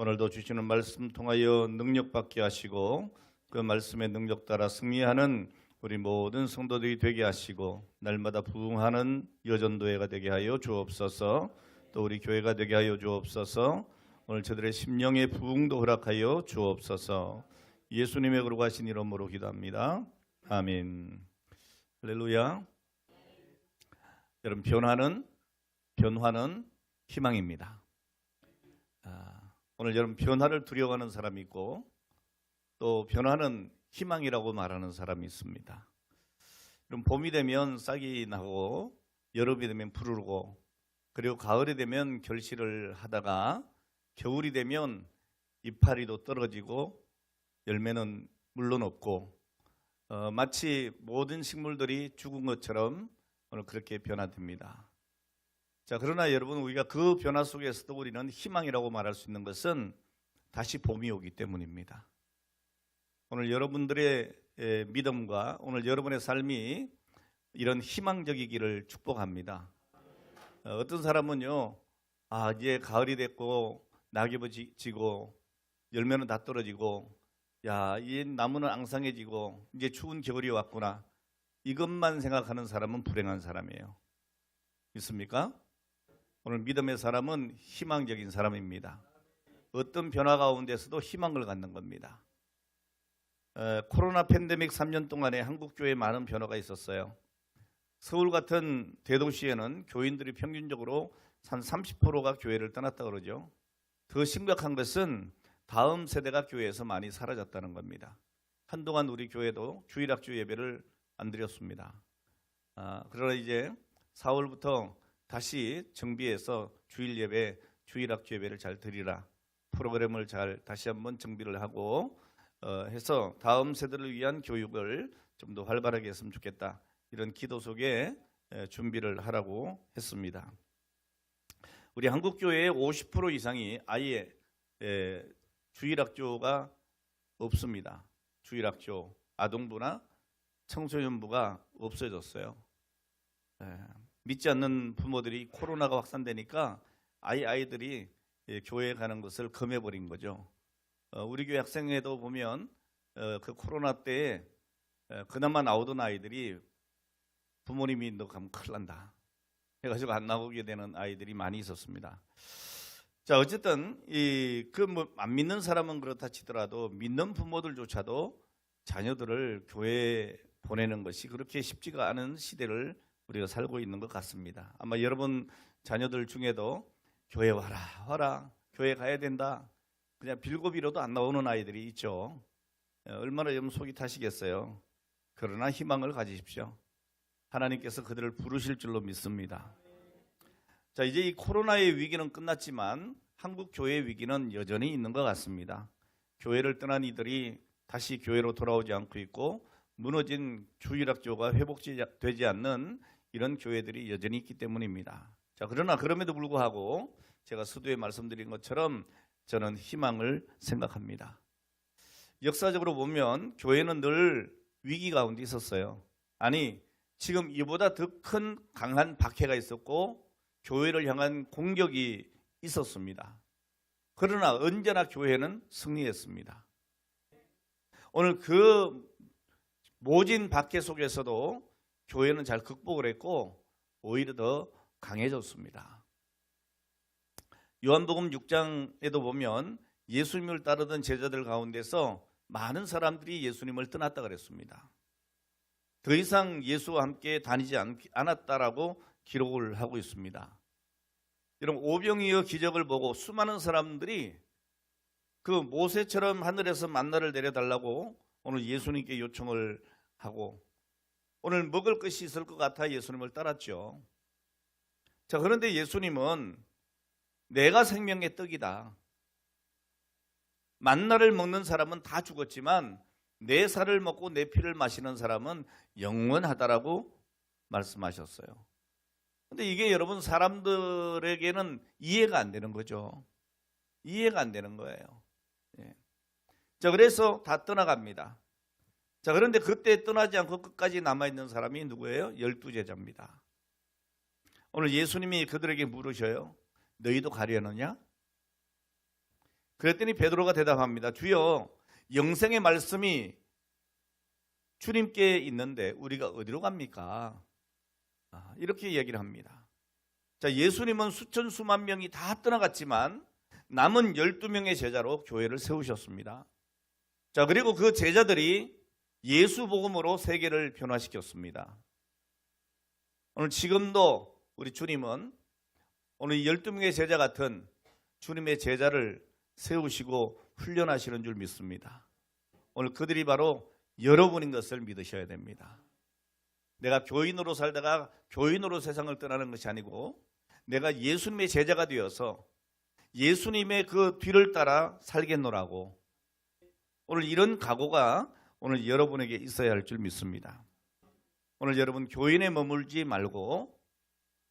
오늘도 주시는 말씀 통하여 능력받게 하시고 그 말씀의 능력 따라 승리하는 우리 모든 성도들이 되게 하시고 날마다 부흥하는 여전도회가 되게 하여 주옵소서. 또 우리 교회가 되게 하여 주옵소서. 오늘 저들의 심령의 부흥도 허락하여 주옵소서. 예수님의 거룩하신 이름으로 기도합니다. 아멘. 할렐루야. 여러분, 변화는 희망입니다. 오늘 여러분, 변화를 두려워하는 사람이 있고 또 변화는 희망이라고 말하는 사람이 있습니다. 그럼 봄이 되면 싹이 나고 여름이 되면 푸르고 그리고 가을이 되면 결실을 하다가 겨울이 되면 이파리도 떨어지고 열매는 물론 없고 마치 모든 식물들이 죽은 것처럼 오늘 그렇게 변화됩니다. 자, 그러나 여러분, 우리가 그 변화 속에서도 우리는 희망이라고 말할 수 있는 것은 다시 봄이 오기 때문입니다. 오늘 여러분들의 믿음과 오늘 여러분의 삶이 이런 희망적이기를 축복합니다. 어떤 사람은요, 이제 가을이 됐고 낙엽이 지고 열매는 다 떨어지고 이 나무는 앙상해지고 이제 추운 겨울이 왔구나, 이것만 생각하는 사람은 불행한 사람이에요. 있습니까? 오늘 믿음의 사람은 희망적인 사람입니다. 어떤 변화 가운데서도 희망을 갖는 겁니다. 코로나 팬데믹 3년 동안에 한국교회에 많은 변화가 있었어요. 서울 같은 대도시에는 교인들이 평균적으로 한 30%가 교회를 떠났다 그러죠. 더 심각한 것은 다음 세대가 교회에서 많이 사라졌다는 겁니다. 한동안 우리 교회도 주일학교 예배를 안 드렸습니다. 그러나 이제 4월부터 다시 정비해서 주일 예배, 주일학교 예배를 잘 드리라, 프로그램을 잘 다시 한번 정비를 하고 해서 다음 세대를 위한 교육을 좀 더 활발하게 했으면 좋겠다, 이런 기도 속에 준비를 하라고 했습니다. 우리 한국교회의 50% 이상이 아예 주일학교가 없습니다. 주일학교, 아동부나 청소년부가 없어졌어요. 믿지 않는 부모들이 코로나가 확산되니까 아이들이 교회에 가는 것을 금해버린 거죠. 우리 교회 학생회도 보면 그 코로나 때에 그나마 나오던 아이들이 부모님이 너 가면 큰일 난다 해가지고 안 나오게 되는 아이들이 많이 있었습니다. 자, 어쨌든 안 믿는 사람은 그렇다 치더라도 믿는 부모들조차도 자녀들을 교회에 보내는 것이 그렇게 쉽지가 않은 시대를 우리가 살고 있는 것 같습니다. 아마 여러분 자녀들 중에도 교회 와라, 교회 가야 된다, 그냥 빌고비로도 안 나오는 아이들이 있죠. 얼마나 여러분 속이 타시겠어요. 그러나 희망을 가지십시오. 하나님께서 그들을 부르실 줄로 믿습니다. 자, 이제 이 코로나의 위기는 끝났지만 한국 교회의 위기는 여전히 있는 것 같습니다. 교회를 떠난 이들이 다시 교회로 돌아오지 않고 있고 무너진 주일학교가 회복되지 않는 이런 교회들이 여전히 있기 때문입니다. 자, 그러나 그럼에도 불구하고 제가 서두에 말씀드린 것처럼 저는 희망을 생각합니다. 역사적으로 보면 교회는 늘 위기 가운데 있었어요. 아니, 지금 이보다 더 큰 강한 박해가 있었고 교회를 향한 공격이 있었습니다. 그러나 언제나 교회는 승리했습니다. 오늘 그 모진 박해 속에서도 교회는 잘 극복을 했고 오히려 더 강해졌습니다. 요한복음 6장에도 보면 예수님을 따르던 제자들 가운데서 많은 사람들이 예수님을 떠났다 그랬습니다. 더 이상 예수와 함께 다니지 않았다라고 기록을 하고 있습니다. 여러분, 오병이어 기적을 보고 수많은 사람들이 그 모세처럼 하늘에서 만나를 내려달라고 오늘 예수님께 요청을 하고 오늘 먹을 것이 있을 것 같아 예수님을 따랐죠. 자, 그런데 예수님은 내가 생명의 떡이다. 만나를 먹는 사람은 다 죽었지만 내 살을 먹고 내 피를 마시는 사람은 영원하다라고 말씀하셨어요. 근데 이게 여러분 사람들에게는 이해가 안 되는 거죠. 이해가 안 되는 거예요. 자, 그래서 다 떠나갑니다. 자, 그런데 그때 떠나지 않고 끝까지 남아있는 사람이 누구예요? 12제자입니다. 오늘 예수님이 그들에게 물으셔요. 너희도 가려느냐? 그랬더니 베드로가 대답합니다. 주여, 영생의 말씀이 주님께 있는데 우리가 어디로 갑니까? 이렇게 얘기를 합니다. 자, 예수님은 수천 수만 명이 다 떠나갔지만 남은 12명의 제자로 교회를 세우셨습니다. 자, 그리고 그 제자들이 예수 복음으로 세계를 변화시켰습니다. 오늘 지금도 우리 주님은 오늘 12명의 제자 같은 주님의 제자를 세우시고 훈련하시는 줄 믿습니다. 오늘 그들이 바로 여러분인 것을 믿으셔야 됩니다. 내가 교인으로 살다가 교인으로 세상을 떠나는 것이 아니고 내가 예수님의 제자가 되어서 예수님의 그 뒤를 따라 살겠노라고, 오늘 이런 각오가 오늘 여러분에게 있어야 할 줄 믿습니다. 오늘 여러분 교인에 머물지 말고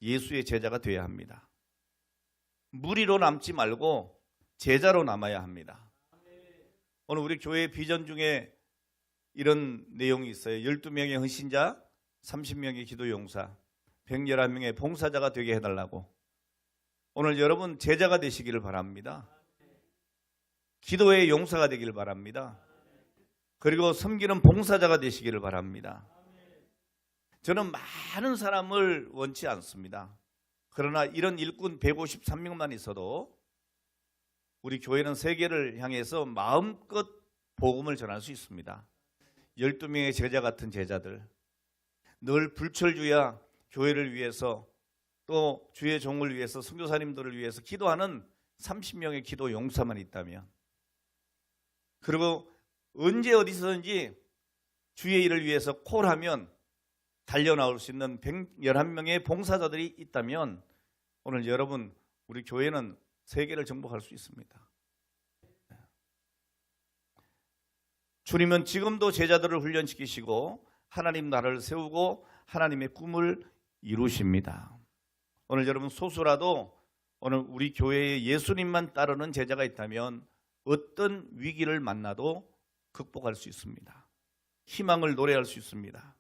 예수의 제자가 되어야 합니다. 무리로 남지 말고 제자로 남아야 합니다. 오늘 우리 교회 비전 중에 이런 내용이 있어요. 12명의 헌신자, 30명의 기도용사, 111명의 봉사자가 되게 해달라고. 오늘 여러분 제자가 되시기를 바랍니다. 기도의 용사가 되기를 바랍니다. 그리고 섬기는 봉사자가 되시기를 바랍니다. 저는 많은 사람을 원치 않습니다. 그러나 이런 일꾼 153명만 있어도 우리 교회는 세계를 향해서 마음껏 복음을 전할 수 있습니다. 12명의 제자 같은 제자들, 늘 불철주야 교회를 위해서 또 주의 종을 위해서 선교사님들을 위해서 기도하는 30명의 기도 용사만 있다면, 그리고 언제 어디서든지 주의 일을 위해서 콜하면 달려나올 수 있는 111명의 봉사자들이 있다면 오늘 여러분 우리 교회는 세계를 정복할 수 있습니다. 주님은 지금도 제자들을 훈련시키시고 하나님 나라를 세우고 하나님의 꿈을 이루십니다. 오늘 여러분 소수라도 오늘 우리 교회에 예수님만 따르는 제자가 있다면 어떤 위기를 만나도 극복할 수 있습니다. 희망을 노래할 수 있습니다.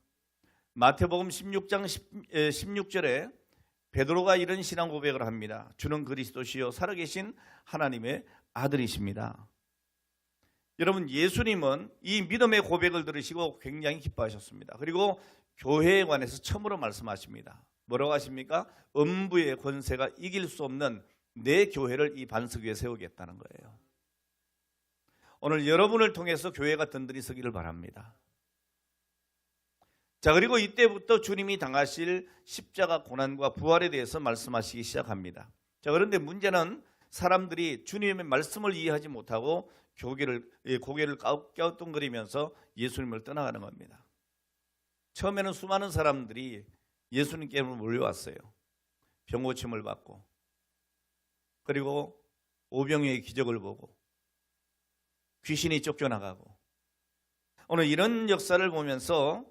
마태복음 16장 16절에 베드로가 이런 신앙 고백을 합니다. 주는 그리스도시요 살아계신 하나님의 아들이십니다. 여러분 예수님은 이 믿음의 고백을 들으시고 굉장히 기뻐하셨습니다. 그리고 교회에 관해서 처음으로 말씀하십니다. 뭐라고 하십니까? 음부의 권세가 이길 수 없는 내 교회를 이 반석 위에 세우겠다는 거예요. 오늘 여러분을 통해서 교회가 든든히 서기를 바랍니다. 자, 그리고 이때부터 주님이 당하실 십자가 고난과 부활에 대해서 말씀하시기 시작합니다. 자, 그런데 문제는 사람들이 주님의 말씀을 이해하지 못하고 고개를 갸우뚱거리면서 예수님을 떠나가는 겁니다. 처음에는 수많은 사람들이 예수님께 몰려왔어요. 병고침을 받고, 그리고 오병이의 기적을 보고 귀신이 쫓겨나가고, 오늘 이런 역사를 보면서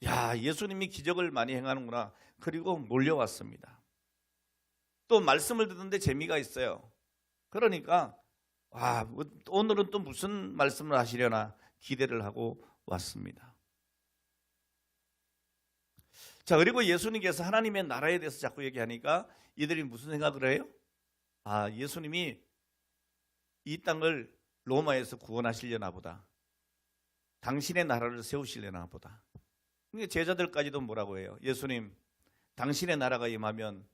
야, 예수님이 기적을 많이 행하는구나. 그리고 몰려왔습니다. 또 말씀을 듣는데 재미가 있어요. 그러니까 오늘은 또 무슨 말씀을 하시려나 기대를 하고 왔습니다. 자, 그리고 예수님께서 하나님의 나라에 대해서 자꾸 얘기하니까 이들이 무슨 생각을 해요? 예수님이 이 땅을 로마에서 구원하시려나 보다. 당신의 나라를 세우시려나 보다. 제자들까지도 뭐라고 해요? 예수님, 당신의 나라가 임하면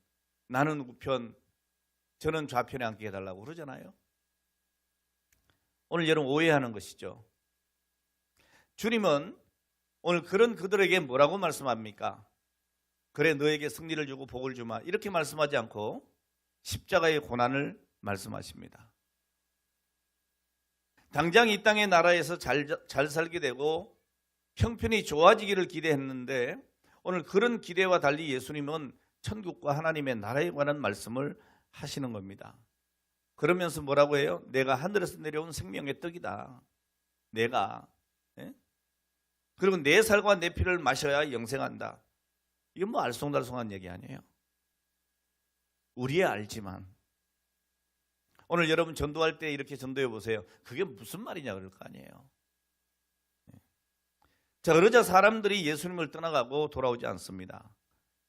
나는 우편, 저는 좌편에 앉게 해달라고 그러잖아요. 오늘 여러분 오해하는 것이죠. 주님은 오늘 그런 그들에게 뭐라고 말씀합니까? 그래 너에게 승리를 주고 복을 주마, 이렇게 말씀하지 않고 십자가의 고난을 말씀하십니다. 당장 이 땅의 나라에서 잘 살게 되고 형편이 좋아지기를 기대했는데 오늘 그런 기대와 달리 예수님은 천국과 하나님의 나라에 관한 말씀을 하시는 겁니다. 그러면서 뭐라고 해요? 내가 하늘에서 내려온 생명의 떡이다. 내가. 그리고 내 살과 내 피를 마셔야 영생한다. 이건 뭐 알쏭달쏭한 얘기 아니에요. 우리야 알지만 오늘 여러분 전도할 때 이렇게 전도해 보세요. 그게 무슨 말이냐 그럴 거 아니에요. 자, 그러자 사람들이 예수님을 떠나가고 돌아오지 않습니다.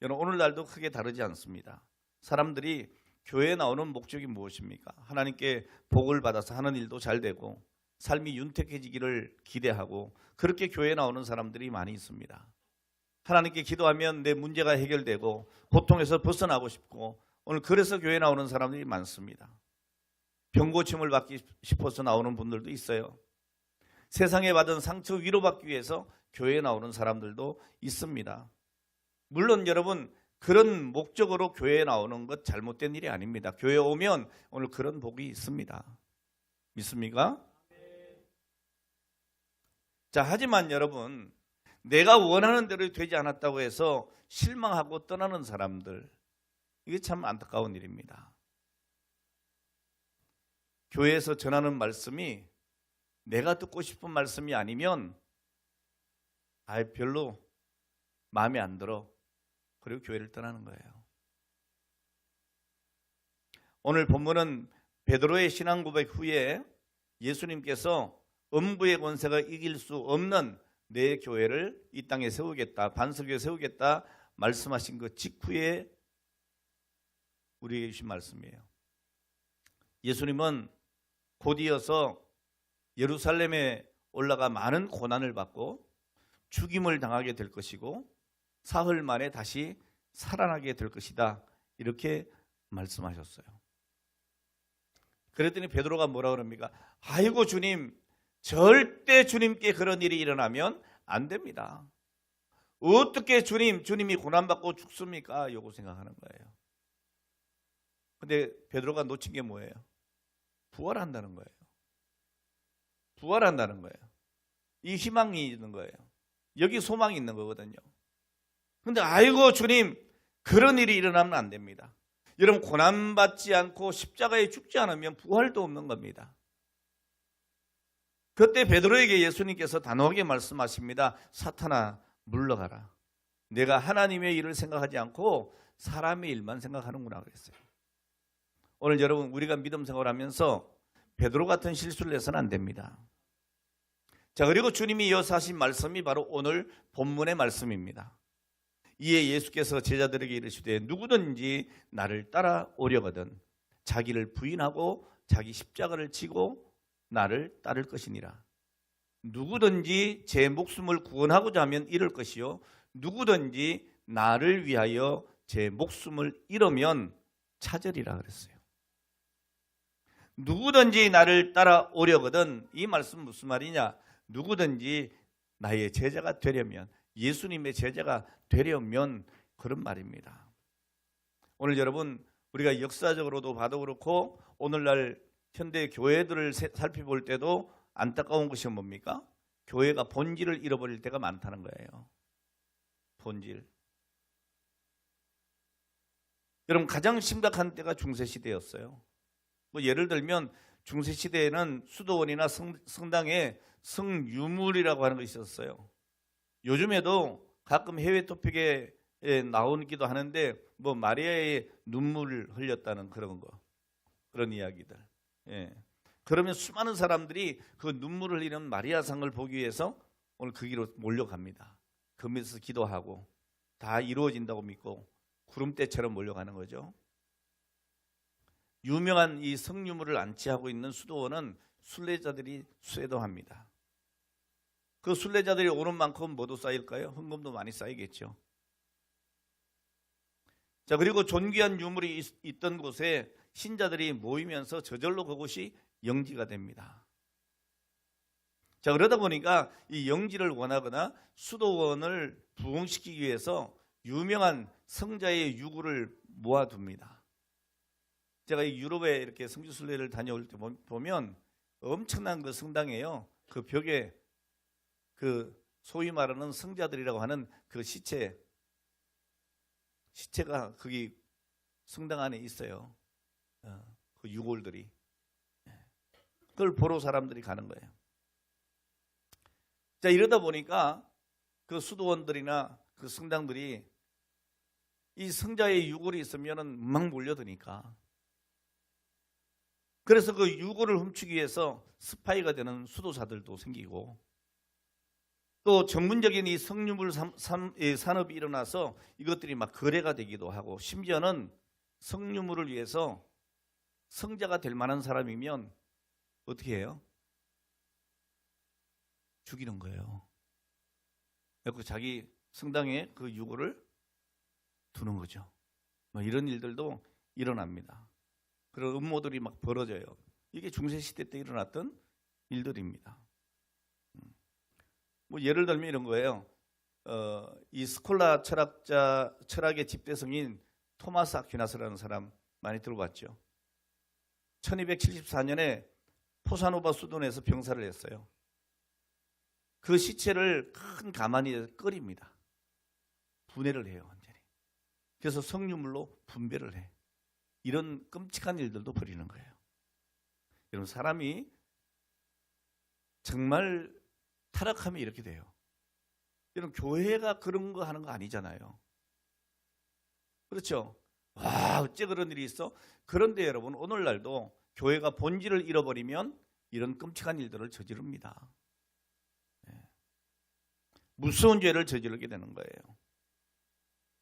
여러분 오늘날도 크게 다르지 않습니다. 사람들이 교회에 나오는 목적이 무엇입니까? 하나님께 복을 받아서 하는 일도 잘 되고 삶이 윤택해지기를 기대하고 그렇게 교회에 나오는 사람들이 많이 있습니다. 하나님께 기도하면 내 문제가 해결되고 고통에서 벗어나고 싶고 오늘 그래서 교회에 나오는 사람들이 많습니다. 병고침을 받기 싶어서 나오는 분들도 있어요. 세상에 받은 상처 위로받기 위해서 교회에 나오는 사람들도 있습니다. 물론 여러분 그런 목적으로 교회에 나오는 것 잘못된 일이 아닙니다. 교회에 오면 오늘 그런 복이 있습니다. 믿습니까? 자, 하지만 여러분 내가 원하는 대로 되지 않았다고 해서 실망하고 떠나는 사람들, 이게 참 안타까운 일입니다. 교회에서 전하는 말씀이 내가 듣고 싶은 말씀이 아니면 별로 마음에 안 들어. 그리고 교회를 떠나는 거예요. 오늘 본문은 베드로의 신앙 고백 후에 예수님께서 음부의 권세가 이길 수 없는 내 교회를 이 땅에 세우겠다, 반석에 세우겠다 말씀하신 그 직후에 우리에게 주신 말씀이에요. 예수님은 곧 이어서 예루살렘에 올라가 많은 고난을 받고 죽임을 당하게 될 것이고 사흘 만에 다시 살아나게 될 것이다, 이렇게 말씀하셨어요. 그랬더니 베드로가 뭐라 그럽니까? 아이고 주님, 절대 주님께 그런 일이 일어나면 안 됩니다. 어떻게 주님이 고난받고 죽습니까? 요거 생각하는 거예요. 근데 베드로가 놓친 게 뭐예요? 부활한다는 거예요. 부활한다는 거예요. 이 희망이 있는 거예요. 여기 소망이 있는 거거든요. 근데 아이고 주님, 그런 일이 일어나면 안 됩니다. 여러분 고난받지 않고 십자가에 죽지 않으면 부활도 없는 겁니다. 그때 베드로에게 예수님께서 단호하게 말씀하십니다. 사탄아, 물러가라. 내가 하나님의 일을 생각하지 않고 사람의 일만 생각하는구나 그랬어요. 오늘 여러분 우리가 믿음 생활을 하면서 베드로 같은 실수를 해서는 안 됩니다. 자, 그리고 주님이 이어서 하신 말씀이 바로 오늘 본문의 말씀입니다. 이에 예수께서 제자들에게 이르시되 누구든지 나를 따라오려거든 자기를 부인하고 자기 십자가를 지고 나를 따를 것이니라. 누구든지 제 목숨을 구원하고자 하면 잃을 것이요 누구든지 나를 위하여 제 목숨을 잃으면 찾으리라 그랬어요. 누구든지 나를 따라오려거든, 이 말씀 무슨 말이냐? 누구든지 나의 제자가 되려면, 예수님의 제자가 되려면 그런 말입니다. 오늘 여러분 우리가 역사적으로도 봐도 그렇고 오늘날 현대 교회들을 살펴볼 때도 안타까운 것이 뭡니까? 교회가 본질을 잃어버릴 때가 많다는 거예요. 본질. 여러분 가장 심각한 때가 중세시대였어요. 뭐 예를 들면 중세시대에는 수도원이나 성당에 성유물이라고 하는 것이 있었어요. 요즘에도 가끔 해외 토픽에 나오기도 하는데 뭐 마리아의 눈물을 흘렸다는 그런 이야기들. 예. 그러면 수많은 사람들이 그 눈물을 흘리는 마리아상을 보기 위해서 오늘 거기로 몰려갑니다. 거기서 기도하고 다 이루어진다고 믿고 구름대처럼 몰려가는 거죠. 유명한 이 성유물을 안치하고 있는 수도원은 순례자들이 쇄도합니다. 그 순례자들이 오는 만큼 뭐도 쌓일까요? 헌금도 많이 쌓이겠죠. 자, 그리고 존귀한 유물이 있던 곳에 신자들이 모이면서 저절로 그곳이 영지가 됩니다. 자, 그러다 보니까 이 영지를 원하거나 수도원을 부흥시키기 위해서 유명한 성자의 유구를 모아둡니다. 제가 이 유럽에 이렇게 성지순례를 다녀올 때 보면 엄청난 그 성당이에요. 그 벽에 그 소위 말하는 성자들이라고 하는 그 시체가 거기 성당 안에 있어요. 그 유골들이. 그걸 보러 사람들이 가는 거예요. 자, 이러다 보니까 그 수도원들이나 그 성당들이 이 성자의 유골이 있으면은 막 몰려드니까. 그래서 그 유골을 훔치기 위해서 스파이가 되는 수도사들도 생기고, 또 전문적인 이 성유물 산업이 일어나서 이것들이 막 거래가 되기도 하고, 심지어는 성유물을 위해서 성자가 될 만한 사람이면 어떻게 해요? 죽이는 거예요. 그래서 자기 성당에 그 유골을 두는 거죠. 뭐 이런 일들도 일어납니다. 그런 음모들이 막 벌어져요. 이게 중세시대 때 일어났던 일들입니다. 뭐 예를 들면 이런 거예요. 이 스콜라 철학의 집대성인 토마스 아퀴나스라는 사람 많이 들어봤죠. 1274년에 포사노바 수도에서 병사를 했어요. 그 시체를 큰 가마니에 끓입니다. 분해를 해요, 완전히. 그래서 성유물로 분배를 해. 이런 끔찍한 일들도 벌이는 거예요. 여러분, 사람이 정말 타락하면 이렇게 돼요. 여러분, 교회가 그런 거 하는 거 아니잖아요. 그렇죠? 와, 어째 그런 일이 있어? 그런데 여러분, 오늘날도 교회가 본질을 잃어버리면 이런 끔찍한 일들을 저지릅니다. 무서운 죄를 저지르게 되는 거예요.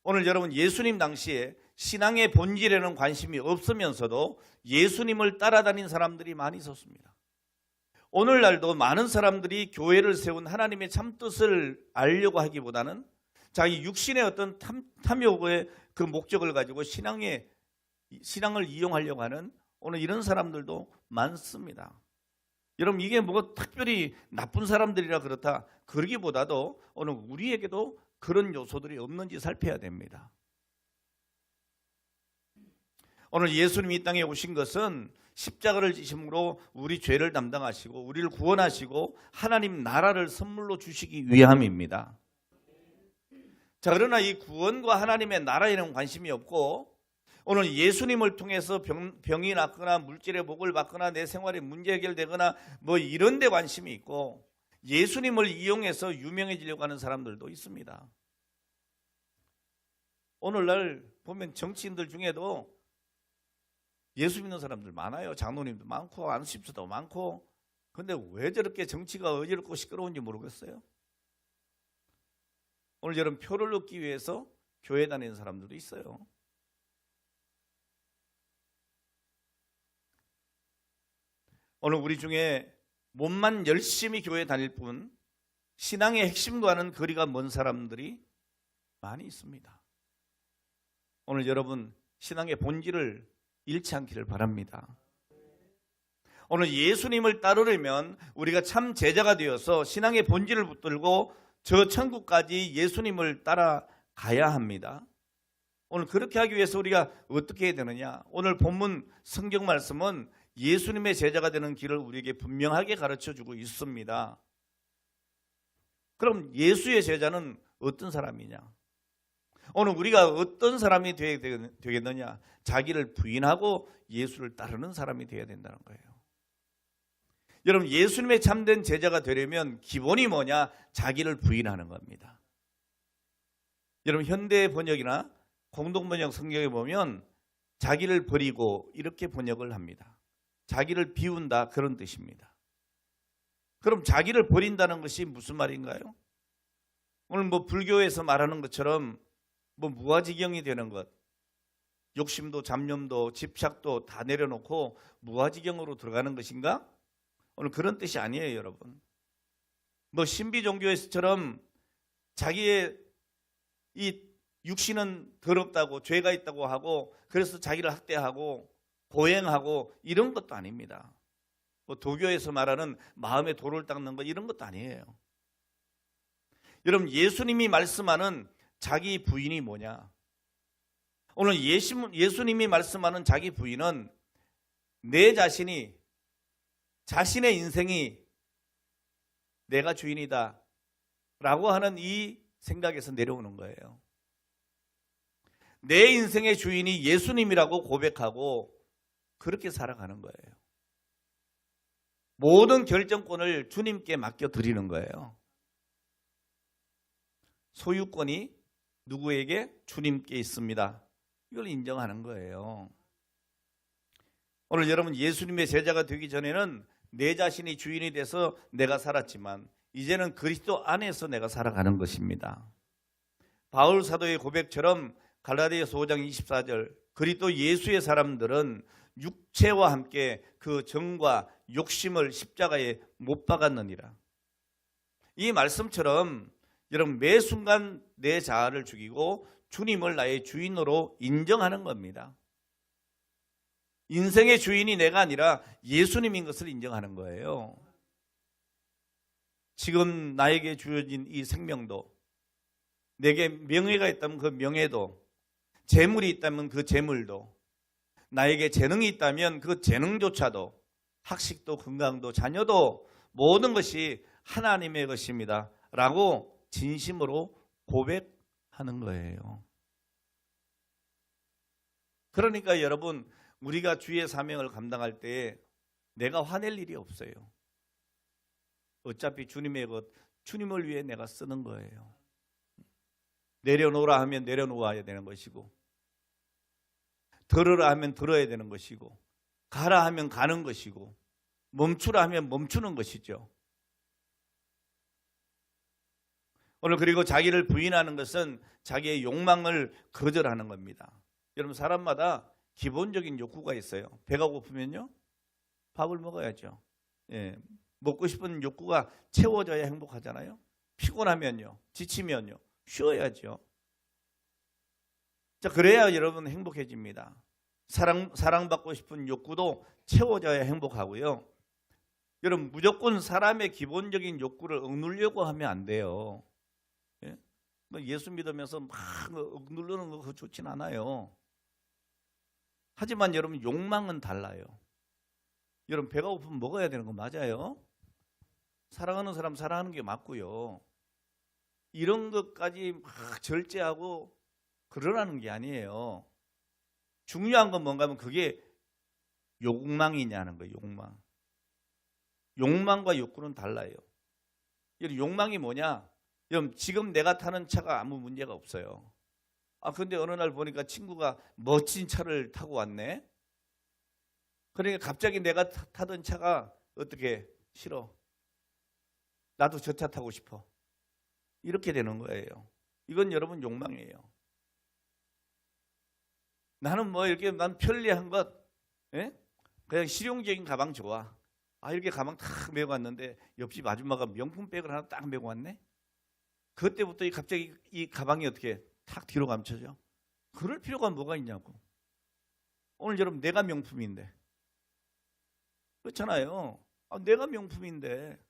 오늘 여러분, 예수님 당시에 신앙의 본질에는 관심이 없으면서도 예수님을 따라다닌 사람들이 많이 있었습니다. 오늘날도 많은 사람들이 교회를 세운 하나님의 참뜻을 알려고 하기보다는 자기 육신의 어떤 탐욕의 그 목적을 가지고 신앙을 이용하려고 하는 오늘 이런 사람들도 많습니다. 여러분, 이게 뭐가 특별히 나쁜 사람들이라 그렇다 그러기보다도 오늘 우리에게도 그런 요소들이 없는지 살펴야 됩니다. 오늘 예수님이 이 땅에 오신 것은 십자가를 지심으로 우리 죄를 담당하시고 우리를 구원하시고 하나님 나라를 선물로 주시기 위함입니다. 자, 그러나 이 구원과 하나님의 나라에는 관심이 없고 오늘 예수님을 통해서 병이 낫거나 물질의 복을 받거나 내 생활에 문제 해결되거나 뭐 이런 데 관심이 있고 예수님을 이용해서 유명해지려고 하는 사람들도 있습니다. 오늘날 보면 정치인들 중에도 예수 믿는 사람들 많아요. 장로님도 많고 안수집사도 많고. 근데 왜 저렇게 정치가 어지럽고 시끄러운지 모르겠어요. 오늘 여러분, 표를 얻기 위해서 교회 다니는 사람들도 있어요. 오늘 우리 중에 몸만 열심히 교회 다닐 뿐 신앙의 핵심과는 거리가 먼 사람들이 많이 있습니다. 오늘 여러분, 신앙의 본질을 잃지 않기를 바랍니다. 오늘 예수님을 따르려면 우리가 참 제자가 되어서 신앙의 본질을 붙들고 저 천국까지 예수님을 따라가야 합니다. 오늘 그렇게 하기 위해서 우리가 어떻게 해야 되느냐? 오늘 본문 성경 말씀은 예수님의 제자가 되는 길을 우리에게 분명하게 가르쳐주고 있습니다. 그럼 예수의 제자는 어떤 사람이냐? 오늘 우리가 어떤 사람이 되겠느냐? 자기를 부인하고 예수를 따르는 사람이 되어야 된다는 거예요. 여러분, 예수님의 참된 제자가 되려면 기본이 뭐냐? 자기를 부인하는 겁니다. 여러분, 현대 번역이나 공동번역 성경에 보면 자기를 버리고 이렇게 번역을 합니다. 자기를 비운다, 그런 뜻입니다. 그럼 자기를 버린다는 것이 무슨 말인가요? 오늘 뭐 불교에서 말하는 것처럼 뭐 무아지경이 되는 것, 욕심도 잡념도 집착도 다 내려놓고 무아지경으로 들어가는 것인가? 오늘 그런 뜻이 아니에요, 여러분. 뭐 신비 종교에서처럼 자기의 이 육신은 더럽다고 죄가 있다고 하고 그래서 자기를 학대하고 고행하고 이런 것도 아닙니다. 뭐 도교에서 말하는 마음의 도를 닦는 것 이런 것도 아니에요. 여러분, 예수님이 말씀하는 자기 부인이 뭐냐? 오늘 예수님이 말씀하는 자기 부인은 내 자신이, 자신의 인생이 내가 주인이다 라고 하는 이 생각에서 내려오는 거예요. 내 인생의 주인이 예수님이라고 고백하고 그렇게 살아가는 거예요. 모든 결정권을 주님께 맡겨드리는 거예요. 소유권이 누구에게? 주님께 있습니다. 이걸 인정하는 거예요. 오늘 여러분, 예수님의 제자가 되기 전에는 내 자신이 주인이 돼서 내가 살았지만 이제는 그리스도 안에서 내가 살아가는 것입니다. 바울 사도의 고백처럼 갈라디아서 5장 24절 그리스도 예수의 사람들은 육체와 함께 그 정과 욕심을 십자가에 못 박았느니라. 이 말씀처럼 여러분 매 순간 내 자아를 죽이고 주님을 나의 주인으로 인정하는 겁니다. 인생의 주인이 내가 아니라 예수님인 것을 인정하는 거예요. 지금 나에게 주어진 이 생명도, 내게 명예가 있다면 그 명예도, 재물이 있다면 그 재물도, 나에게 재능이 있다면 그 재능조차도, 학식도 건강도 자녀도 모든 것이 하나님의 것입니다 라고 진심으로 고백하는 거예요. 그러니까 여러분, 우리가 주의 사명을 감당할 때 내가 화낼 일이 없어요. 어차피 주님의 것, 주님을 위해 내가 쓰는 거예요. 내려놓으라 하면 내려놓아야 되는 것이고, 들으라 하면 들어야 되는 것이고, 가라 하면 가는 것이고, 멈추라 하면 멈추는 것이죠. 오늘 그리고 자기를 부인하는 것은 자기의 욕망을 거절하는 겁니다. 여러분 사람마다 기본적인 욕구가 있어요. 배가 고프면요 밥을 먹어야죠. 예, 먹고 싶은 욕구가 채워져야 행복하잖아요. 피곤하면요, 지치면요 쉬어야죠. 자, 그래야 여러분 행복해집니다. 사랑받고 싶은 욕구도 채워져야 행복하고요. 여러분 무조건 사람의 기본적인 욕구를 억누르려고 하면 안 돼요. 예? 예수 믿으면서 막 억누르는 거 그거 좋진 않아요. 하지만 여러분 욕망은 달라요. 여러분 배가 고프면 먹어야 되는 거 맞아요. 사랑하는 사람 사랑하는 게 맞고요. 이런 것까지 막 절제하고 그러라는 게 아니에요. 중요한 건 뭔가 하면 그게 욕망이냐는 거예요. 욕망. 욕망과 욕구는 달라요. 욕망이 뭐냐? 여러분 지금 내가 타는 차가 아무 문제가 없어요. 근데 어느 날 보니까 친구가 멋진 차를 타고 왔네. 그러니까 갑자기 내가 타던 차가 어떻게 싫어. 나도 저 차 타고 싶어. 이렇게 되는 거예요. 이건 여러분 욕망이에요. 나는 뭐 이렇게 난 편리한 것, 예? 그냥 실용적인 가방 좋아. 이렇게 가방 탁 메고 왔는데 옆집 아줌마가 명품백을 하나 딱 메고 왔네. 그때부터 갑자기 이 가방이 어떻게 탁 뒤로 감춰져. 그럴 필요가 뭐가 있냐고. 오늘 여러분 내가 명품인데 그렇잖아요. 내가 명품인데.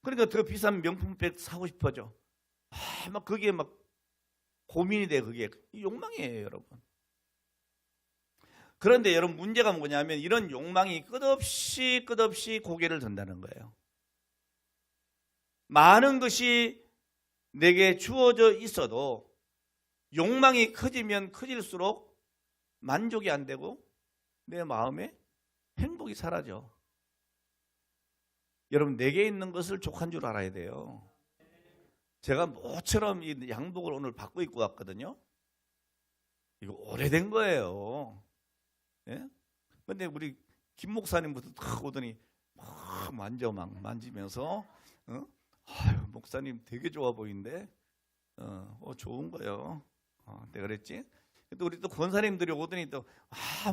그러니까 더 비싼 명품백 사고 싶어져. 막 그게 막 고민이 돼. 그게 욕망이에요 여러분. 그런데 여러분 문제가 뭐냐면 이런 욕망이 끝없이 고개를 든다는 거예요. 많은 것이 내게 주어져 있어도 욕망이 커지면 커질수록 만족이 안 되고 내 마음에 행복이 사라져. 여러분 내게 있는 것을 족한 줄 알아야 돼요. 제가 모처럼 이 양복을 오늘 바꿔 입고 왔거든요. 이거 오래된 거예요. 예? 근데 우리 김 목사님부터 탁 오더니 막 만지면서 아유, 목사님 되게 좋아 보이는데 좋은 거예요. 내가 그랬지. 또 우리 또 권사님들이 오더니 또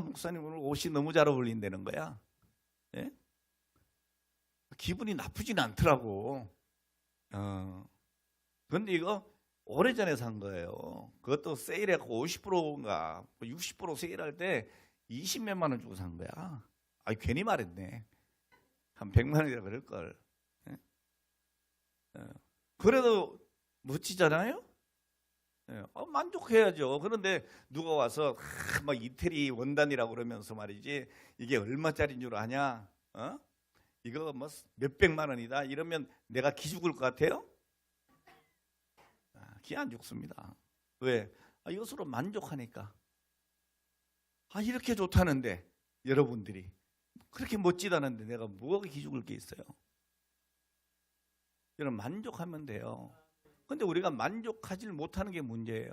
목사님 오늘 옷이 너무 잘 어울린다는 거야. 예? 기분이 나쁘진 않더라고. 그런데 이거 오래전에 산 거예요. 그것도 세일해갖고 50%인가 60% 세일할 때 20몇만 원 주고 산 거야. 괜히 말했네. 한 100만 원이라 그럴걸. 그래도 멋지잖아요. 만족해야죠. 그런데 누가 와서 막 이태리 원단이라고 그러면서 말이지 이게 얼마짜리인 줄 아냐? 이거 뭐 몇백만 원이다 이러면 내가 기죽을 것 같아요? 기 안 죽습니다. 왜? 이것으로 만족하니까. 이렇게 좋다는데 여러분들이 그렇게 멋지다는데 내가 뭐가 기죽을 게 있어요? 여러분 만족하면 돼요. 근데 우리가 만족하지 못하는 게 문제예요.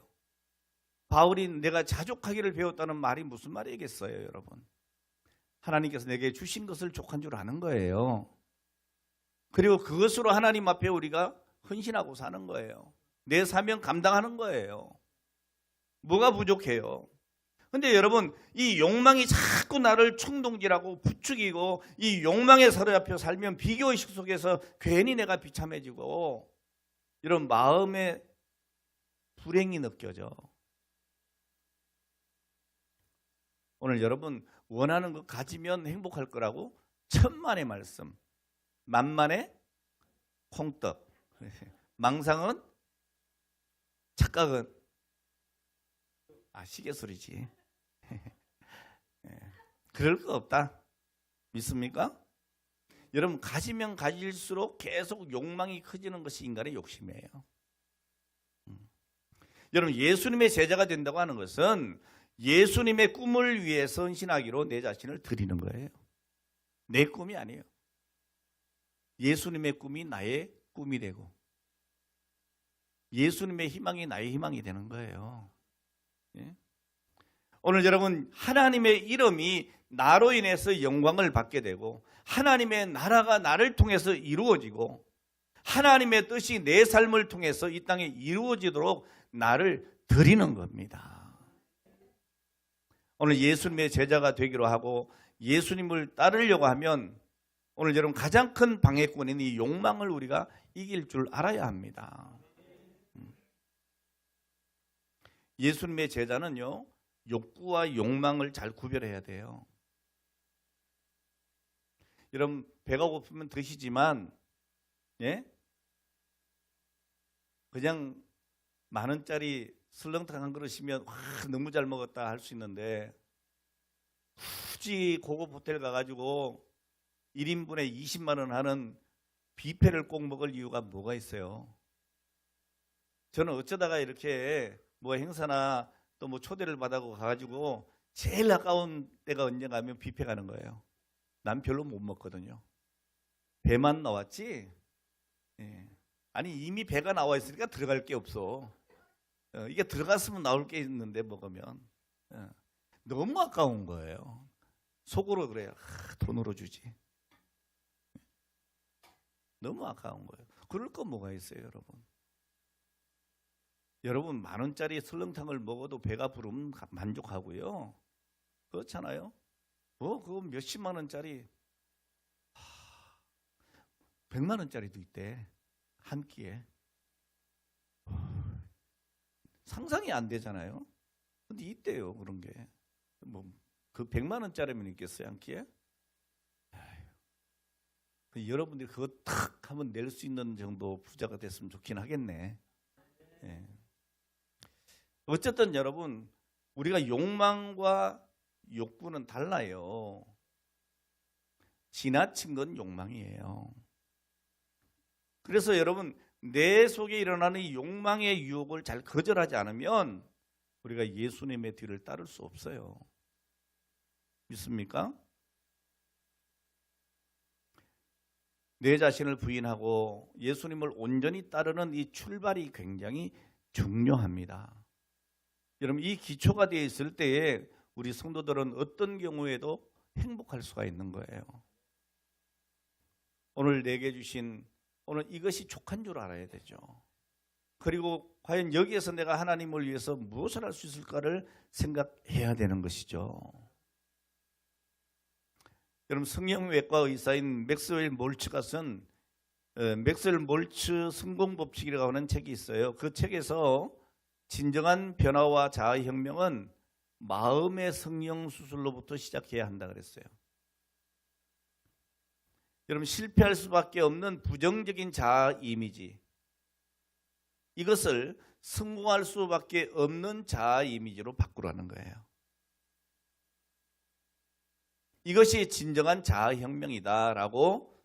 바울이 내가 자족하기를 배웠다는 말이 무슨 말이겠어요, 여러분? 하나님께서 내게 주신 것을 족한 줄 아는 거예요. 그리고 그것으로 하나님 앞에 우리가 헌신하고 사는 거예요. 내 사명 감당하는 거예요. 뭐가 부족해요? 근데 여러분, 이 욕망이 자꾸 나를 충동질하고 부추기고 이 욕망에 사로잡혀 살면 비교의식 속에서 괜히 내가 비참해지고 이런 마음의 불행이 느껴져. 오늘 여러분 원하는 거 가지면 행복할 거라고 천만의 말씀, 만만의 콩떡, 망상은 착각은 시계 소리지. 그럴 거 없다. 믿습니까? 여러분 가지면 가질수록 계속 욕망이 커지는 것이 인간의 욕심이에요. 여러분 예수님의 제자가 된다고 하는 것은 예수님의 꿈을 위해 헌신하기로 내 자신을 드리는 거예요. 내 꿈이 아니에요. 예수님의 꿈이 나의 꿈이 되고 예수님의 희망이 나의 희망이 되는 거예요. 예? 오늘 여러분 하나님의 이름이 나로 인해서 영광을 받게 되고 하나님의 나라가 나를 통해서 이루어지고 하나님의 뜻이 내 삶을 통해서 이 땅에 이루어지도록 나를 드리는 겁니다. 오늘 예수님의 제자가 되기로 하고 예수님을 따르려고 하면 오늘 여러분 가장 큰 방해꾼인 이 욕망을 우리가 이길 줄 알아야 합니다. 예수님의 제자는요, 욕구와 욕망을 잘 구별해야 돼요. 여러분 배가 고프면 드시지만 그냥 10,000원짜리 설렁탕 한 그릇이면 너무 잘 먹었다 할 수 있는데 굳이 고급 호텔 가가지고 1인분에 20만 원 하는 뷔페를 꼭 먹을 이유가 뭐가 있어요? 저는 어쩌다가 이렇게 뭐 행사나 또 뭐 초대를 받아고 가가지고 제일 아까운 때가 언젠가 하면 뷔페 가는 거예요. 난 별로 못 먹거든요. 배만 나왔지. 아니 이미 배가 나와 있으니까 들어갈 게 없어. 이게 들어갔으면 나올 게 있는데 먹으면 너무 아까운 거예요. 속으로 그래요. 돈으로 주지. 너무 아까운 거예요. 그럴 거 뭐가 있어요, 여러분? 여러분 10,000원짜리 설렁탕을 먹어도 배가 부르면 만족하고요. 그렇잖아요. 그거 몇십만 원짜리 100만 원짜리도 있대. 한 끼에. 상상이 안 되잖아요. 근데 있대요, 그런 게. 뭐 그 100만 원짜리면 있겠어요, 한 끼에? 여러분들이 그거 탁 하면 낼 수 있는 정도 부자가 됐으면 좋긴 하겠네. 어쨌든 여러분, 우리가 욕망과 욕구는 달라요. 지나친 건 욕망이에요. 그래서 여러분, 내 속에 일어나는 이 욕망의 유혹을 잘 거절하지 않으면 우리가 예수님의 뒤를 따를 수 없어요. 믿습니까? 내 자신을 부인하고 예수님을 온전히 따르는 이 출발이 굉장히 중요합니다. 여러분, 이 기초가 되어 있을 때에 우리 성도들은 어떤 경우에도 행복할 수가 있는 거예요. 오늘 내게 주신 오늘 이것이 족한 줄 알아야 되죠. 그리고 과연 여기에서 내가 하나님을 위해서 무엇을 할 수 있을까를 생각해야 되는 것이죠. 여러분 성형외과 의사인 맥스웰 몰츠가 쓴 맥스웰 몰츠 성공법칙이라고 하는 책이 있어요. 그 책에서 진정한 변화와 자아혁명은 마음의 성형수술로부터 시작해야 한다 그랬어요. 여러분 실패할 수밖에 없는 부정적인 자아 이미지, 이것을 성공할 수밖에 없는 자아 이미지로 바꾸라는 거예요. 이것이 진정한 자아혁명이다라고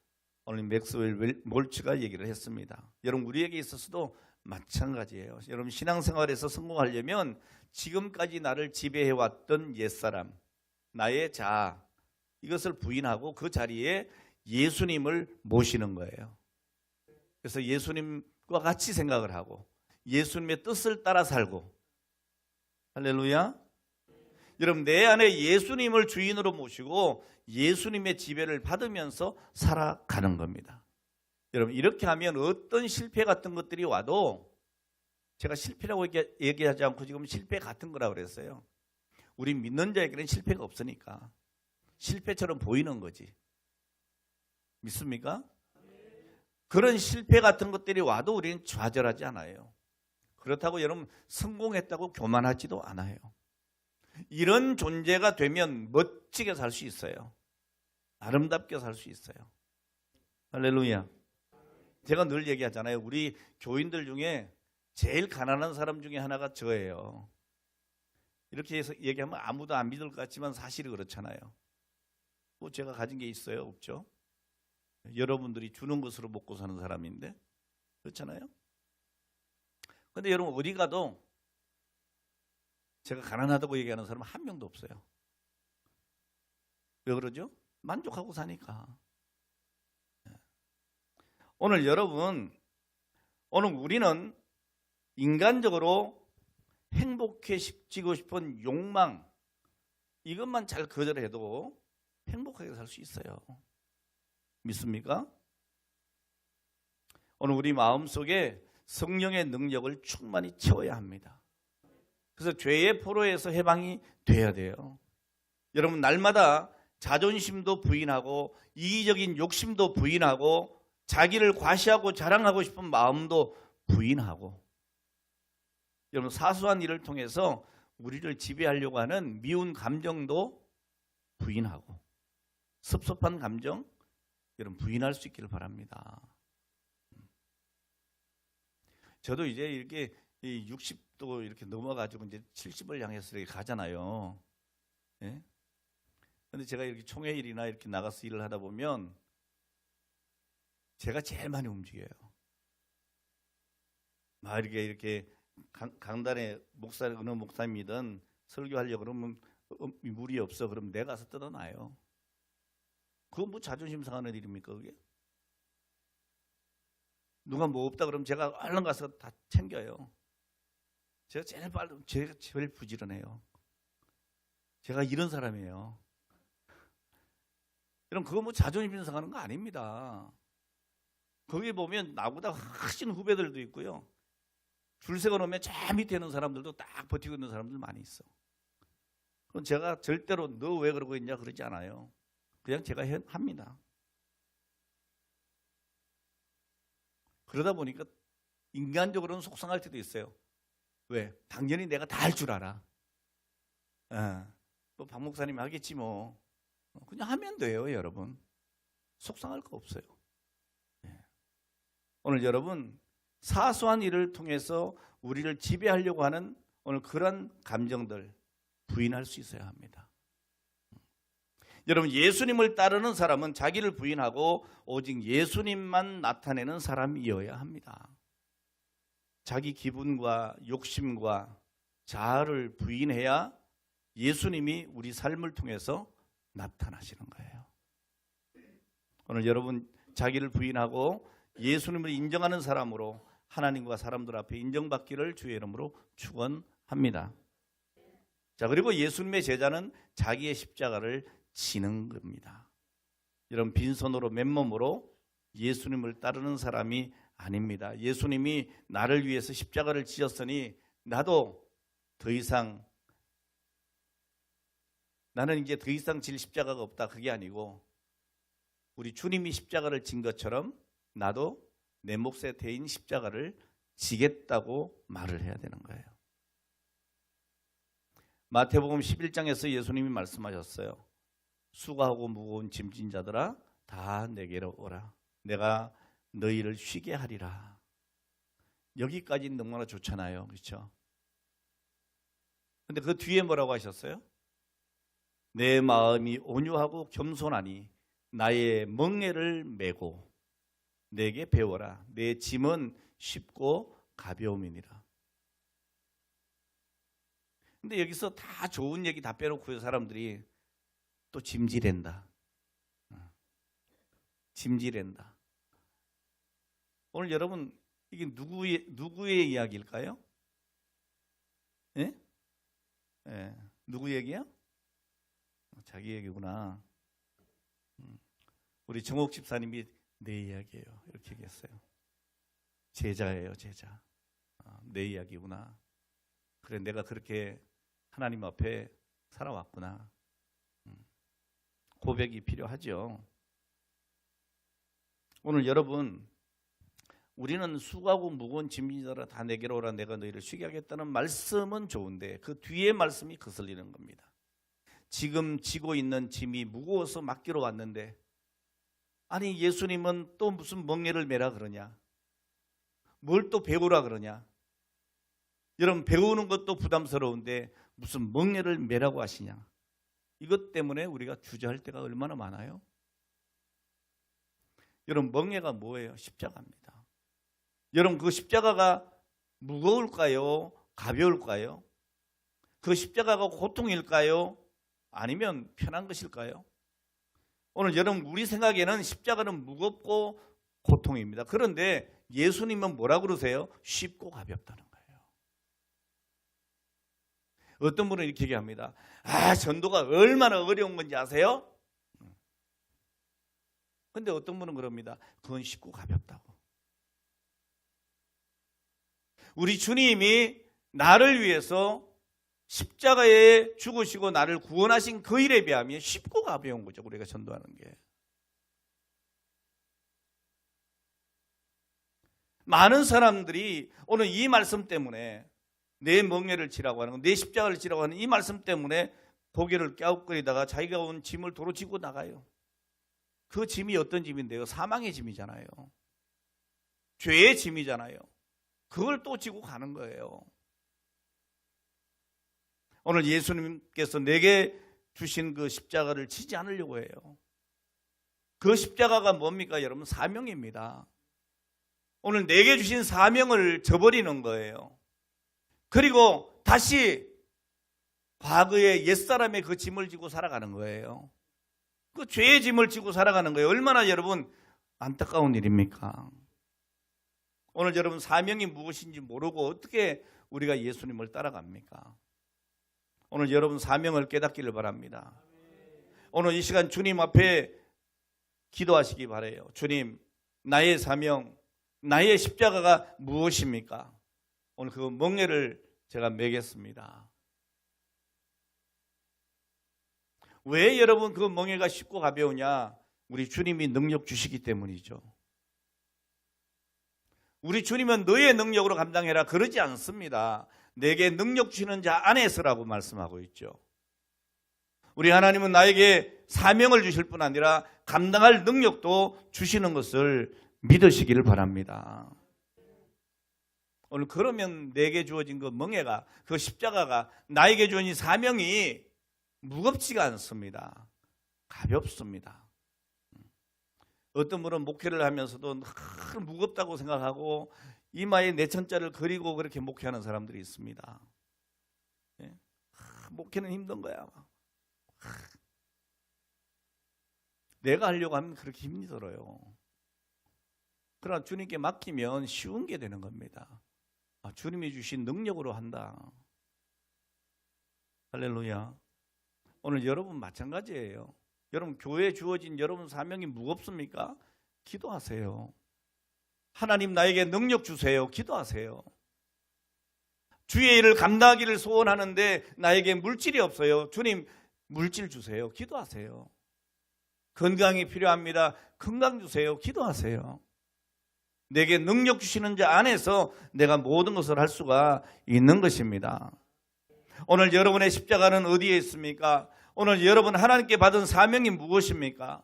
오늘 맥스웰 몰츠가 얘기를 했습니다. 여러분 우리에게 있어서도 마찬가지예요. 여러분 신앙생활에서 성공하려면 지금까지 나를 지배해왔던 옛사람, 나의 자아, 이것을 부인하고 그 자리에 예수님을 모시는 거예요. 그래서 예수님과 같이 생각을 하고 예수님의 뜻을 따라 살고, 할렐루야. 여러분 내 안에 예수님을 주인으로 모시고 예수님의 지배를 받으면서 살아가는 겁니다. 여러분 이렇게 하면 어떤 실패 같은 것들이 와도 제가 실패라고 얘기하지 않고 지금 실패 같은 거라고 그랬어요. 우리 믿는 자에게는 실패가 없으니까 실패처럼 보이는 거지. 믿습니까? 그런 실패 같은 것들이 와도 우리는 좌절하지 않아요. 그렇다고 여러분 성공했다고 교만하지도 않아요. 이런 존재가 되면 멋지게 살 수 있어요. 아름답게 살 수 있어요. 할렐루야. 제가 늘 얘기하잖아요. 우리 교인들 중에 제일 가난한 사람 중에 하나가 저예요. 이렇게 해서 얘기하면 아무도 안 믿을 것 같지만 사실이 그렇잖아요. 뭐 제가 가진 게 있어요? 없죠? 여러분들이 주는 것으로 먹고 사는 사람인데 그렇잖아요. 근데 여러분 어디 가도 제가 가난하다고 얘기하는 사람은 한 명도 없어요. 왜 그러죠? 만족하고 사니까. 오늘 여러분, 오늘 우리는 인간적으로 행복해지고 싶은 욕망, 이것만 잘 거절해도 행복하게 살 수 있어요. 믿습니까? 오늘 우리 마음속에 성령의 능력을 충만히 채워야 합니다. 그래서 죄의 포로에서 해방이 돼야 돼요. 여러분 날마다 자존심도 부인하고 이기적인 욕심도 부인하고 자기를 과시하고 자랑하고 싶은 마음도 부인하고 여러분 사소한 일을 통해서 우리를 지배하려고 하는 미운 감정도 부인하고 섭섭한 감정 여러분 부인할 수 있기를 바랍니다. 저도 이제 이렇게 60도 이렇게 넘어가지고 이제 70을 향해서 이렇게 가잖아요. 예? 근데 제가 이렇게 총회일이나 이렇게 나가서 일을 하다 보면 제가 제일 많이 움직여요. 막 이렇게 강단에 어느 목사님이든 설교하려고 그러면 물이 없어. 그럼 내가 가서 뜯어놔요. 그건 뭐 자존심 상하는 일입니까 그게? 누가 뭐 없다 그러면 제가 얼른 가서 다 챙겨요. 제가 제일 부지런해요. 제가 이런 사람이에요. 여러분 그거 뭐 자존심 상하는 거 아닙니다. 거기 보면 나보다 훨씬 후배들도 있고요. 줄 세워 놓으면 저 밑에 있는 사람들도 딱 버티고 있는 사람들 많이 있어. 그럼 제가 절대로 너 왜 그러고 있냐 그러지 않아요. 그냥 제가 합니다. 그러다 보니까 인간적으로는 속상할 때도 있어요. 왜? 당연히 내가 다 할 줄 알아. 뭐 박 목사님 하겠지 뭐. 그냥 하면 돼요, 여러분. 속상할 거 없어요. 오늘 여러분 사소한 일을 통해서 우리를 지배하려고 하는 오늘 그런 감정들 부인할 수 있어야 합니다. 여러분 예수님을 따르는 사람은 자기를 부인하고 오직 예수님만 나타내는 사람이어야 합니다. 자기 기분과 욕심과 자아를 부인해야 예수님이 우리 삶을 통해서 나타나시는 거예요. 오늘 여러분 자기를 부인하고 예수님을 인정하는 사람으로 하나님과 사람들 앞에 인정받기를 주의 이름으로 축원합니다. 자, 그리고 예수님의 제자는 자기의 십자가를 지는 겁니다. 여러분 빈손으로 맨몸으로 예수님을 따르는 사람이 아닙니다. 예수님이 나를 위해서 십자가를 지었으니 나도 더 이상 나는 이제 더 이상 질 십자가가 없다. 그게 아니고 우리 주님이 십자가를 진 것처럼 나도 내 몫에 대인 십자가를 지겠다고 말을 해야 되는 거예요. 마태복음 11장에서 예수님이 말씀하셨어요. 수고하고 무거운 짐진 자들아 다 내게로 오라. 내가 너희를 쉬게 하리라. 여기까지는 너무나 좋잖아요. 그렇죠? 근데 그 뒤에 뭐라고 하셨어요? 내 마음이 온유하고 겸손하니 나의 멍에를 메고 내게 배워라. 내 짐은 쉽고 가벼움이니라. 근데 여기서 다 좋은 얘기 다 빼놓고 사람들이 또 짐질한다. 짐질한다. 오늘 여러분 이게 누구의 이야기일까요? 예? 예. 누구 얘기야? 자기 얘기구나. 우리 정옥 집사님이 내 이야기예요. 이렇게 얘기했어요. 제자예요, 제자. 내 이야기구나. 그래, 내가 그렇게 하나님 앞에 살아왔구나. 고백이 필요하죠. 오늘 여러분, 우리는 수고하고 무거운 짐진 자라 다 내게로 오라, 내가 너희를 쉬게 하겠다는 말씀은 좋은데 그 뒤에 말씀이 거슬리는 겁니다. 지금 지고 있는 짐이 무거워서 맡기러 왔는데, 아니 예수님은 또 무슨 멍에를 매라 그러냐, 뭘 또 배우라 그러냐. 여러분, 배우는 것도 부담스러운데 무슨 멍에를 매라고 하시냐. 이것 때문에 우리가 주저할 때가 얼마나 많아요. 여러분, 멍에가 뭐예요? 십자가입니다. 여러분, 그 십자가가 무거울까요? 가벼울까요? 그 십자가가 고통일까요? 아니면 편한 것일까요? 오늘 여러분, 우리 생각에는 십자가는 무겁고 고통입니다. 그런데 예수님은 뭐라고 그러세요? 쉽고 가볍다는 거예요. 어떤 분은 이렇게 얘기합니다. 전도가 얼마나 어려운 건지 아세요? 근데 어떤 분은 그럽니다. 그건 쉽고 가볍다고. 우리 주님이 나를 위해서 십자가에 죽으시고 나를 구원하신 그 일에 비하면 쉽고 가벼운 거죠. 우리가 전도하는 게. 많은 사람들이 오늘 이 말씀 때문에 내 멍에를 지라고 하는 거, 내 십자가를 지라고 하는 이 말씀 때문에 고개를 갸웃거리다가 자기가 온 짐을 도로 지고 나가요. 그 짐이 어떤 짐인데요? 사망의 짐이잖아요. 죄의 짐이잖아요. 그걸 또 지고 가는 거예요. 오늘 예수님께서 내게 주신 그 십자가를 지지 않으려고 해요. 그 십자가가 뭡니까? 여러분, 사명입니다. 오늘 내게 주신 사명을 저버리는 거예요. 그리고 다시 과거의 옛사람의 그 짐을 지고 살아가는 거예요. 그 죄의 짐을 지고 살아가는 거예요. 얼마나 여러분 안타까운 일입니까? 오늘 여러분, 사명이 무엇인지 모르고 어떻게 우리가 예수님을 따라갑니까? 오늘 여러분, 사명을 깨닫기를 바랍니다. 오늘 이 시간 주님 앞에 기도하시기 바라요. 주님, 나의 사명, 나의 십자가가 무엇입니까? 오늘 그 멍에를 제가 매겠습니다. 왜 여러분 그 멍에가 쉽고 가벼우냐? 우리 주님이 능력 주시기 때문이죠. 우리 주님은 너의 능력으로 감당해라 그러지 않습니다. 내게 능력 주시는 자 안에서라고 말씀하고 있죠. 우리 하나님은 나에게 사명을 주실 뿐 아니라 감당할 능력도 주시는 것을 믿으시기를 바랍니다. 오늘 그러면 내게 주어진 그 멍에가, 그 십자가가, 나에게 주어진 사명이 무겁지가 않습니다. 가볍습니다. 어떤 분은 목회를 하면서도 무겁다고 생각하고 이마에 내천자를 그리고 그렇게 목회하는 사람들이 있습니다. 목회는 힘든 거야. 내가 하려고 하면 그렇게 힘이 들어요. 그러나 주님께 맡기면 쉬운 게 되는 겁니다. 주님이 주신 능력으로 한다. 할렐루야. 오늘 여러분 마찬가지예요. 여러분, 교회에 주어진 여러분 사명이 무겁습니까? 기도하세요. 하나님, 나에게 능력 주세요. 기도하세요. 주의 일을 감당하기를 소원하는데 나에게 물질이 없어요. 주님, 물질 주세요. 기도하세요. 건강이 필요합니다. 건강 주세요. 기도하세요. 내게 능력 주시는 자 안에서 내가 모든 것을 할 수가 있는 것입니다. 오늘 여러분의 십자가는 어디에 있습니까? 오늘 여러분 하나님께 받은 사명이 무엇입니까?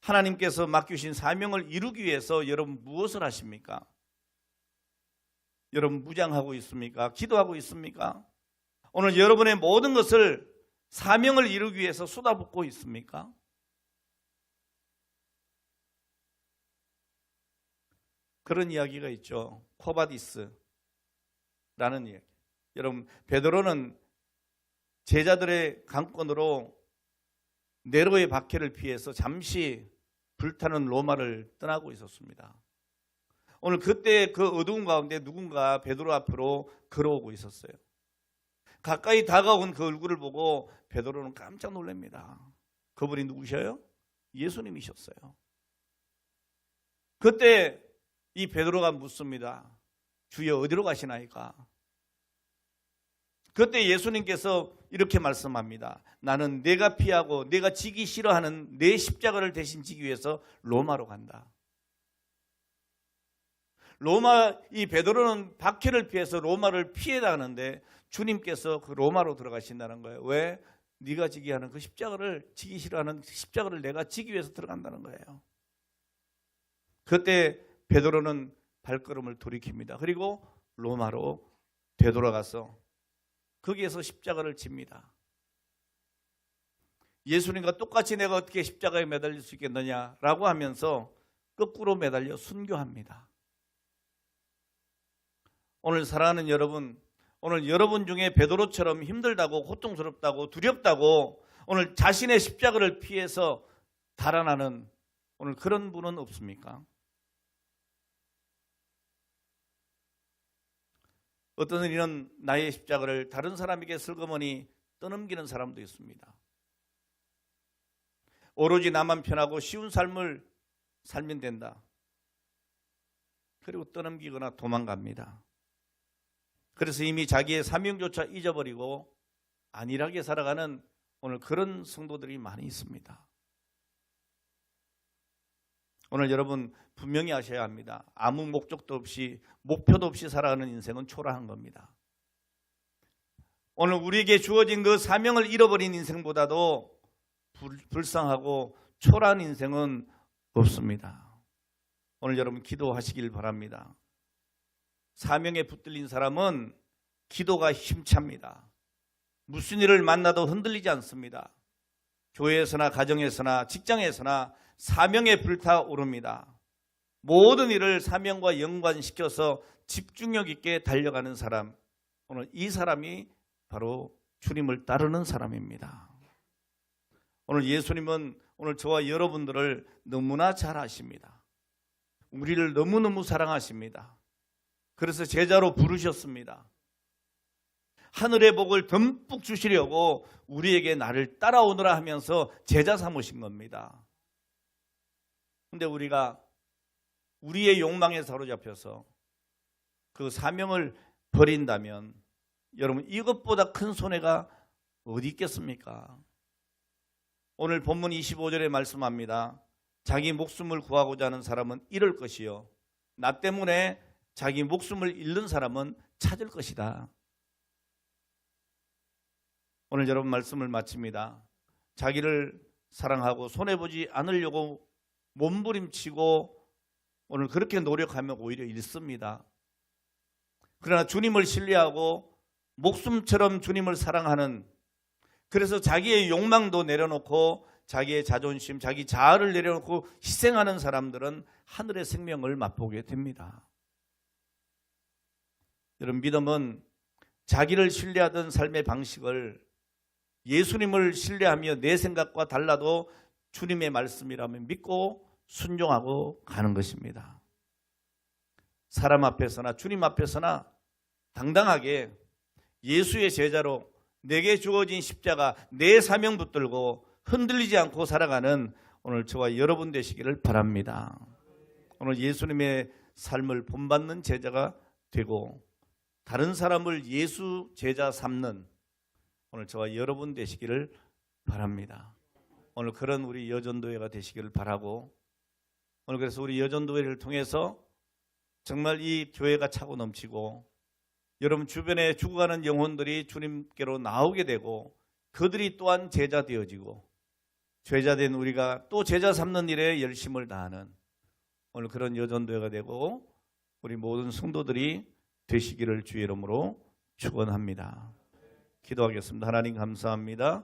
하나님께서 맡기신 사명을 이루기 위해서 여러분 무엇을 하십니까? 여러분 무장하고 있습니까? 기도하고 있습니까? 오늘 여러분의 모든 것을 사명을 이루기 위해서 쏟아붓고 있습니까? 그런 이야기가 있죠. 코바디스라는 이야기. 여러분, 베드로는 제자들의 강권으로 네로의 박해를 피해서 잠시 불타는 로마를 떠나고 있었습니다. 오늘 그때 그 어두운 가운데 누군가 베드로 앞으로 걸어오고 있었어요. 가까이 다가온 그 얼굴을 보고 베드로는 깜짝 놀랍니다. 그분이 누구셔요? 예수님이셨어요. 그때 이 베드로가 묻습니다. 주여 어디로 가시나이까? 그때 예수님께서 이렇게 말씀합니다. 나는 내가 피하고 내가 지기 싫어하는 내 십자가를 대신 지기 위해서 로마로 간다. 이 베드로는 박해를 피해서 로마를 피해다하는데 주님께서 그 로마로 들어가신다는 거예요. 왜? 네가 지기 하는 그 십자가를, 지기 싫어하는 십자가를 내가 지기 위해서 들어간다는 거예요. 그때 베드로는 발걸음을 돌이킵니다. 그리고 로마로 되돌아가서 거기에서 십자가를 집니다. 예수님과 똑같이 내가 어떻게 십자가에 매달릴 수 있겠느냐라고 하면서 거꾸로 매달려 순교합니다. 오늘 사랑하는 여러분, 오늘 여러분 중에 베드로처럼 힘들다고 고통스럽다고 두렵다고 오늘 자신의 십자가를 피해서 달아나는 오늘 그런 분은 없습니까? 어떤 이는 나의 십자가를 다른 사람에게 슬그머니 떠넘기는 사람도 있습니다. 오로지 나만 편하고 쉬운 삶을 살면 된다. 그리고 떠넘기거나 도망갑니다. 그래서 이미 자기의 사명조차 잊어버리고 안일하게 살아가는 오늘 그런 성도들이 많이 있습니다. 오늘 여러분 분명히 아셔야 합니다. 아무 목적도 없이 목표도 없이 살아가는 인생은 초라한 겁니다. 오늘 우리에게 주어진 그 사명을 잃어버린 인생보다도 불쌍하고 초라한 인생은 없습니다. 오늘 여러분 기도하시길 바랍니다. 사명에 붙들린 사람은 기도가 힘찹니다. 무슨 일을 만나도 흔들리지 않습니다. 교회에서나 가정에서나 직장에서나 사명에 불타오릅니다. 모든 일을 사명과 연관시켜서 집중력 있게 달려가는 사람, 오늘 이 사람이 바로 주님을 따르는 사람입니다. 오늘 예수님은 오늘 저와 여러분들을 너무나 잘 아십니다. 우리를 너무너무 사랑하십니다. 그래서 제자로 부르셨습니다. 하늘의 복을 듬뿍 주시려고 우리에게 나를 따라오너라 하면서 제자 삼으신 겁니다. 근데 우리가 우리의 욕망에 사로잡혀서 그 사명을 버린다면 여러분 이것보다 큰 손해가 어디 있겠습니까? 오늘 본문 25절에 말씀합니다. 자기 목숨을 구하고자 하는 사람은 잃을 것이요 나 때문에 자기 목숨을 잃는 사람은 찾을 것이다. 오늘 여러분 말씀을 마칩니다. 자기를 사랑하고 손해보지 않으려고 몸부림치고 오늘 그렇게 노력하면 오히려 잃습니다. 그러나 주님을 신뢰하고 목숨처럼 주님을 사랑하는, 그래서 자기의 욕망도 내려놓고 자기의 자존심, 자기 자아를 내려놓고 희생하는 사람들은 하늘의 생명을 맛보게 됩니다. 여러분 믿음은 자기를 신뢰하던 삶의 방식을 예수님을 신뢰하며 내 생각과 달라도 주님의 말씀이라면 믿고 순종하고 가는 것입니다. 사람 앞에서나 주님 앞에서나 당당하게 예수의 제자로 내게 주어진 십자가, 내 사명 붙들고 흔들리지 않고 살아가는 오늘 저와 여러분 되시기를 바랍니다. 오늘 예수님의 삶을 본받는 제자가 되고 다른 사람을 예수 제자 삼는 오늘 저와 여러분 되시기를 바랍니다. 오늘 그런 우리 여전도회가 되시기를 바라고, 오늘 그래서 우리 여전도회를 통해서 정말 이 교회가 차고 넘치고 여러분 주변에 죽어가는 영혼들이 주님께로 나오게 되고 그들이 또한 제자 되어지고 제자된 우리가 또 제자 삼는 일에 열심을 다하는 오늘 그런 여전도회가 되고 우리 모든 성도들이 되시기를 주의 이름으로 축원합니다. 기도하겠습니다. 하나님 감사합니다.